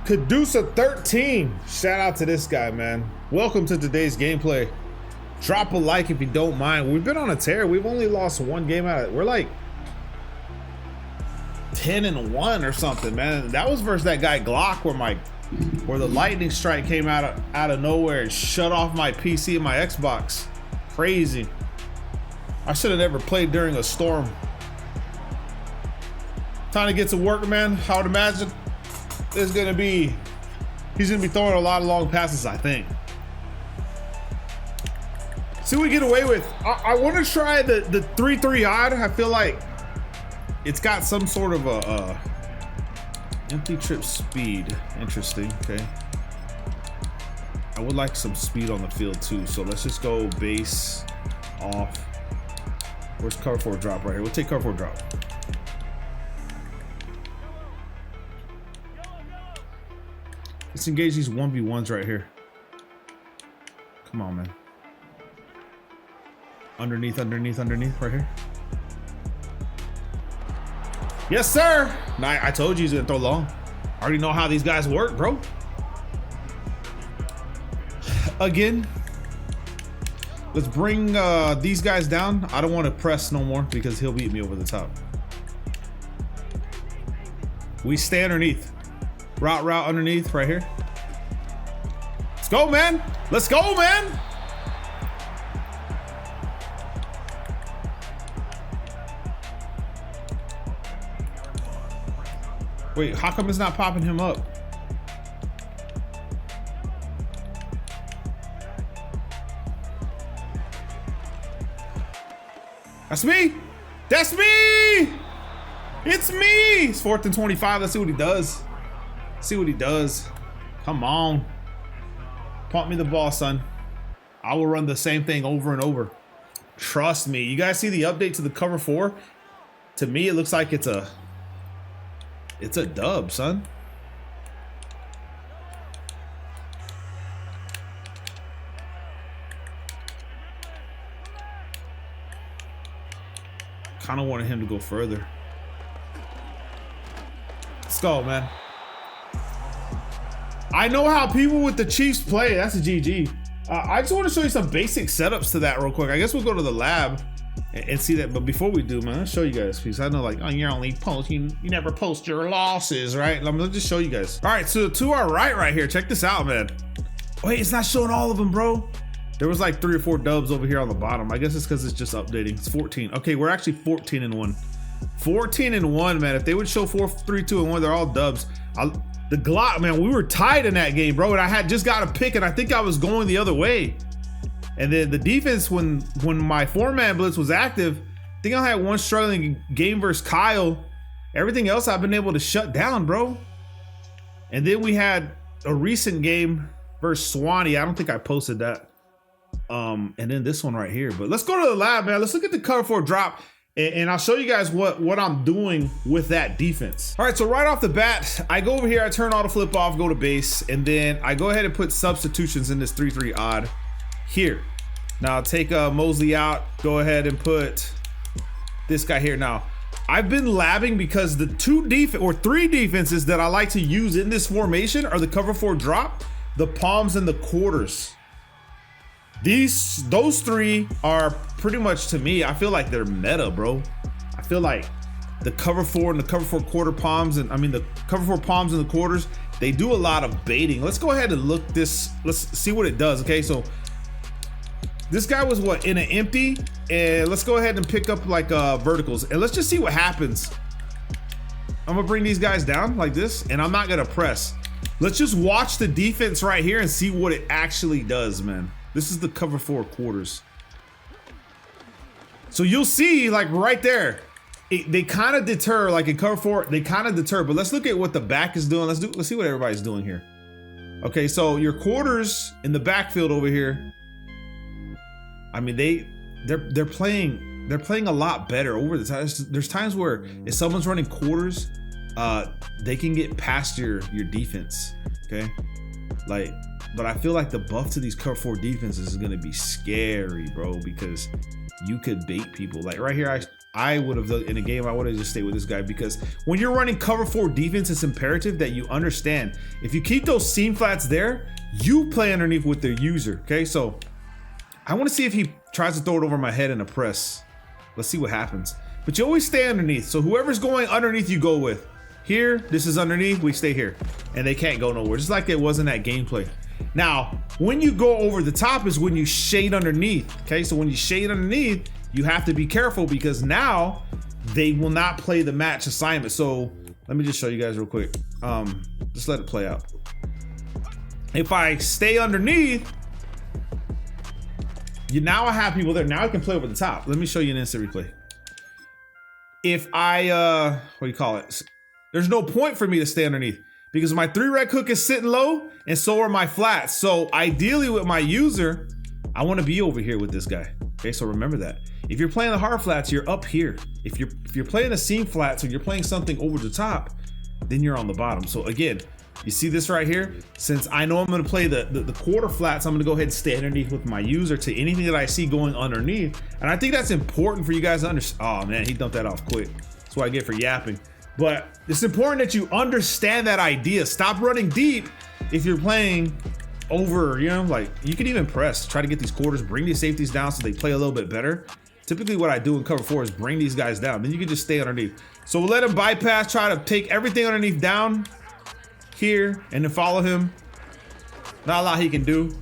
Cadusa 13. Shout out to this guy, man. Welcome to today's gameplay. Drop a like if you don't mind. We've been on a tear. We've only lost one game out of it. We're like 10-1 or something, man. That was versus that guy Glock where the lightning strike came out of nowhere and shut off my PC and my Xbox. Crazy. I should have never played during a storm. Time to get to work, man. I would imagine he's gonna be throwing a lot of long passes, I think. See what we get away with. I want to try the 3-3 odd. I feel like it's got some sort of a empty trip speed. Interesting. Okay. I would like some speed on the field too. So let's just go base off. Where's cover 4 drop right here? We'll take cover 4 drop. Let's engage these 1v1s right here. Come on, man. Underneath right here. Yes, sir. I told you he's gonna throw long. I already know how these guys work, bro. Again, let's bring these guys down. I don't want to press no more because he'll beat me over the top. We stay underneath. Route underneath right here. Let's go, man. Let's go, man. Wait, how come it's not popping him up? That's me. That's me. It's me. It's 4th and 25. Let's see what he does. See what he does. Come on. Pump me the ball, son. I will run the same thing over and over. Trust me. You guys see the update to the cover 4? To me, it looks like it's a dub, son. Kind of wanted him to go further. Let's go, man. I know how people with the Chiefs play. That's a GG. I just want to show you some basic setups to that real quick. I guess we'll go to the lab and see that. But before we do, man, I'll show you guys, because I know, like, oh, you're only you never post your losses, right? Let me just show you guys. All right, so to our right here, check this out, man. Wait, it's not showing all of them, bro. There was like 3 or 4 dubs over here on the bottom. I guess it's because it's just updating. It's 14. Okay, we're actually 14-1. 14-1, man. If they would show 4, 3, 2, and 1, they're all dubs. The Glock, man, we were tied in that game, bro, and I had just got a pick, and I think I was going the other way. And then the defense, when my 4-man blitz was active, I think I had one struggling game versus Kyle. Everything else I've been able to shut down, bro. And then we had a recent game versus Swanee. I don't think I posted that. And then this one right here. But let's go to the lab, man. Let's look at the cover 4 drop. And I'll show you guys what I'm doing with that defense. All right, so right off the bat, I go over here, I turn auto flip off, go to base, and then I go ahead and put substitutions in this 3-3 odd here. Now I'll take Mosley out, go ahead and put this guy here. Now, I've been labbing because the 3 defenses that I like to use in this formation are the cover 4 drop, the palms, and the quarters. Those 3 are pretty much, to me, I feel like they're meta, bro. I feel like the cover 4 and the cover 4 quarter palms, and the cover 4 palms and the quarters, they do a lot of baiting. Let's go ahead and look this. Let's see what it does. Okay, so this guy was what, in an empty, and let's go ahead and pick up like verticals, and let's just see what happens. I'm gonna bring these guys down like this, and I'm not gonna press. Let's just watch the defense right here and see what it actually does, man. This is the cover 4 quarters. So you'll see, like right there, they kind of deter, like in cover 4, they kind of deter, but let's look at what the back is doing. Let's see what everybody's doing here. Okay, so your quarters in the backfield over here, I mean, they're playing a lot better over the time. There's times where if someone's running quarters, they can get past your defense, okay? Like, but I feel like the buff to these cover 4 defenses is gonna be scary, bro, because you could bait people. Like right here, I would have, in a game, I would have just stayed with this guy, because when you're running cover 4 defense, it's imperative that you understand, if you keep those seam flats there, you play underneath with the user, okay? So I want to see if he tries to throw it over my head in a press. Let's see what happens. But you always stay underneath. So whoever's going underneath, you go with. Here, this is underneath, we stay here. And they can't go nowhere, just like it was in that gameplay. Now, when you go over the top is when you shade underneath, okay? So when you shade underneath, you have to be careful, because now they will not play the match assignment. So let me just show you guys real quick. Just let it play out. If I stay underneath, now I have people there. Now I can play over the top. Let me show you an instant replay. If I, what do you call it? There's no point for me to stay underneath, because my 3-rec hook is sitting low and so are my flats. So ideally with my user, I want to be over here with this guy. Okay, so remember that. If you're playing the hard flats, you're up here. If you're playing a seam flats, or you're playing something over the top, then you're on the bottom. So again, you see this right here? Since I know I'm gonna play the quarter flats, I'm gonna go ahead and stay underneath with my user to anything that I see going underneath. And I think that's important for you guys to understand. Oh man, he dumped that off quick. That's what I get for yapping. But it's important that you understand that idea. Stop running deep if you're playing over, you know, like you can even press, try to get these quarters, bring these safeties down so they play a little bit better. Typically what I do in cover 4 is bring these guys down. Then you can just stay underneath. So we'll let him bypass, try to take everything underneath down here and then follow him. Not a lot he can do.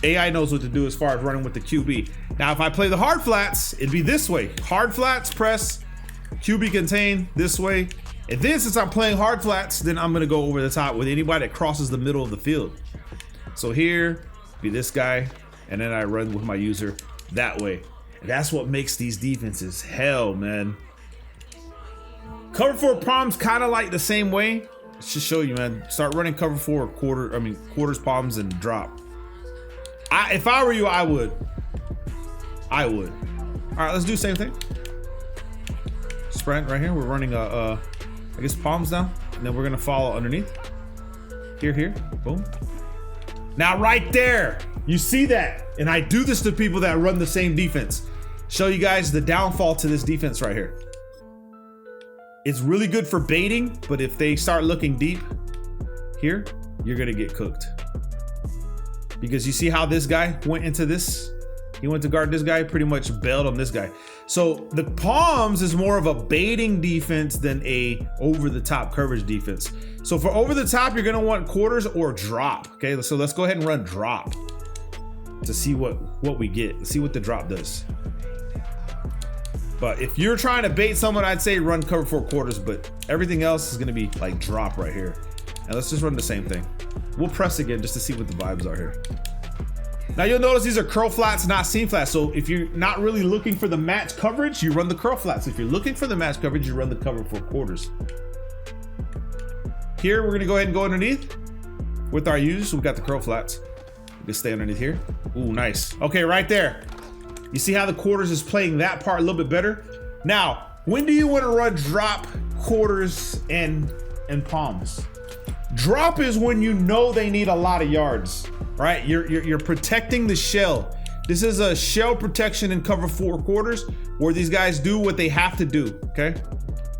AI knows what to do as far as running with the QB. Now, if I play the hard flats, it'd be this way. Hard flats, press, QB contain this way. And then since I'm playing hard flats, then I'm gonna go over the top with anybody that crosses the middle of the field. So here, be this guy, and then I run with my user that way. And that's what makes these defenses hell, man. Cover 4 palms kind of like the same way. Let's just show you, man. Start running cover 4 quarters, palms, and drop. If I were you, I would. All right, let's do the same thing. Sprint right here. We're running I guess palms down, and then we're gonna follow underneath. Here, boom. Now right there, you see that, and I do this to people that run the same defense. Show you guys the downfall to this defense right here. It's really good for baiting, but if they start looking deep here, you're gonna get cooked. Because you see how this guy went into this? He went to guard this guy, pretty much bailed on this guy. So the palms is more of a baiting defense than a over the top coverage defense. So for over the top, you're gonna want quarters or drop. Okay, so let's go ahead and run drop to see what we get. Let's see what the drop does. But if you're trying to bait someone, I'd say run cover 4 quarters, but everything else is gonna be like drop right here. And let's just run the same thing. We'll press again just to see what the vibes are here. Now you'll notice these are curl flats, not seam flats. So if you're not really looking for the match coverage, you run the curl flats. If you're looking for the match coverage, you run the cover 4 quarters. Here, we're gonna go ahead and go underneath with our users. So we got the curl flats. We can stay underneath here. Ooh, nice. Okay, right there. You see how the quarters is playing that part a little bit better? Now, when do you want to run drop, quarters, and palms? Drop is when you know they need a lot of yards, right? You're protecting the shell. This is a shell protection in cover 4 quarters where these guys do what they have to do, okay?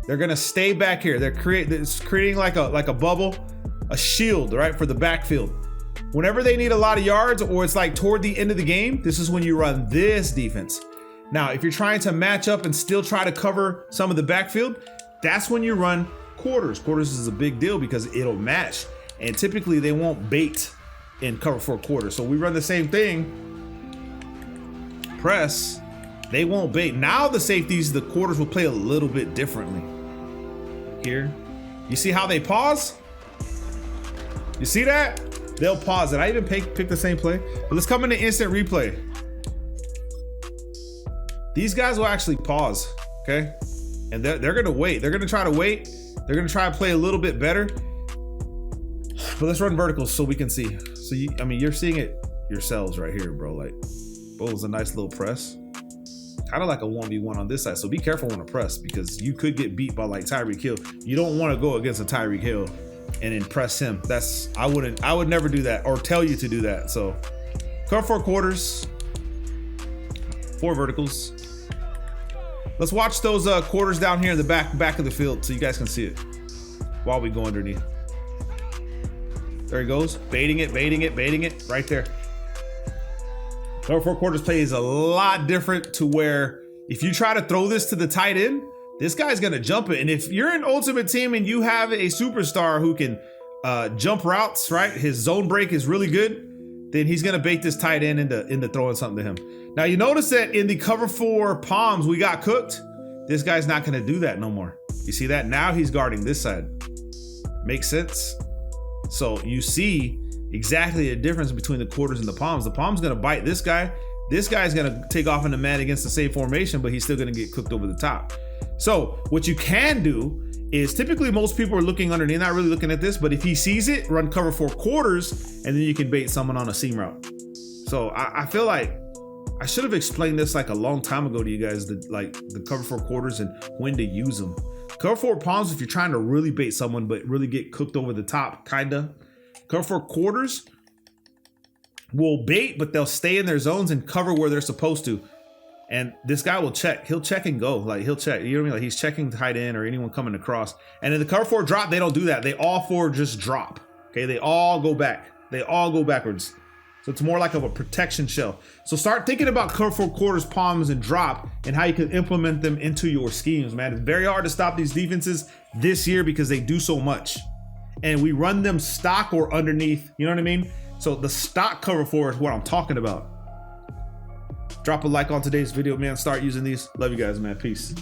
They're gonna stay back here. It's creating like a bubble, a shield, right, for the backfield. Whenever they need a lot of yards or it's like toward the end of the game, this is when you run this defense. Now, if you're trying to match up and still try to cover some of the backfield, that's when you run quarters. Quarters is a big deal because it'll match. And typically they won't bait in cover 4 quarters. So we run the same thing. Press, they won't bait. Now the safeties, the quarters will play a little bit differently. Here, you see how they pause? You see that? They'll pause it. I even pick the same play, but let's come into instant replay. These guys will actually pause, okay? And they're gonna wait. They're gonna try to wait. They're gonna try to play a little bit better. But let's run verticals so we can see. So you're seeing it yourselves right here, bro. Like, oh, it was a nice little press. Kind of like a 1v1 on this side. So be careful when to press because you could get beat by like Tyreek Hill. You don't want to go against a Tyreek Hill and then press him. I would never do that or tell you to do that. So cover 4 quarters, 4 verticals. Let's watch those quarters down here in the back of the field so you guys can see it while we go underneath. There he goes, baiting it right there. Cover 4 quarters play is a lot different to where if you try to throw this to the tight end, this guy's gonna jump it. And if you're an ultimate team and you have a superstar who can jump routes, right? His zone break is really good, then he's gonna bait this tight end into throwing something to him. Now you notice that in the cover 4 palms, we got cooked. This guy's not gonna do that no more. You see that? Now he's guarding this side. Makes sense? So you see exactly the difference between the quarters and the palms. The palm's gonna bite this guy. This guy's gonna take off in the man against the same formation, but he's still gonna get cooked over the top. So what you can do is typically most people are looking underneath, not really looking at this, but if he sees it, run cover 4 quarters, and then you can bait someone on a seam route. So I feel like I should have explained this like a long time ago to you guys, the cover 4 quarters and when to use them. Cover 4 palms if you're trying to really bait someone, but really get cooked over the top, kinda. Cover 4 quarters will bait, but they'll stay in their zones and cover where they're supposed to. And this guy will check. He'll check and go. Like he'll check. You know what I mean? Like he's checking tight end or anyone coming across. And in the cover 4 drop, they don't do that. They all 4 just drop. Okay, they all go back. They all go backwards. So it's more like of a protection shell. So start thinking about cover 4 quarters, palms, and drop, and how you can implement them into your schemes, man. It's very hard to stop these defenses this year because they do so much. And we run them stock or underneath, you know what I mean? So the stock cover 4 is what I'm talking about. Drop a like on today's video, man. Start using these. Love you guys, man. Peace.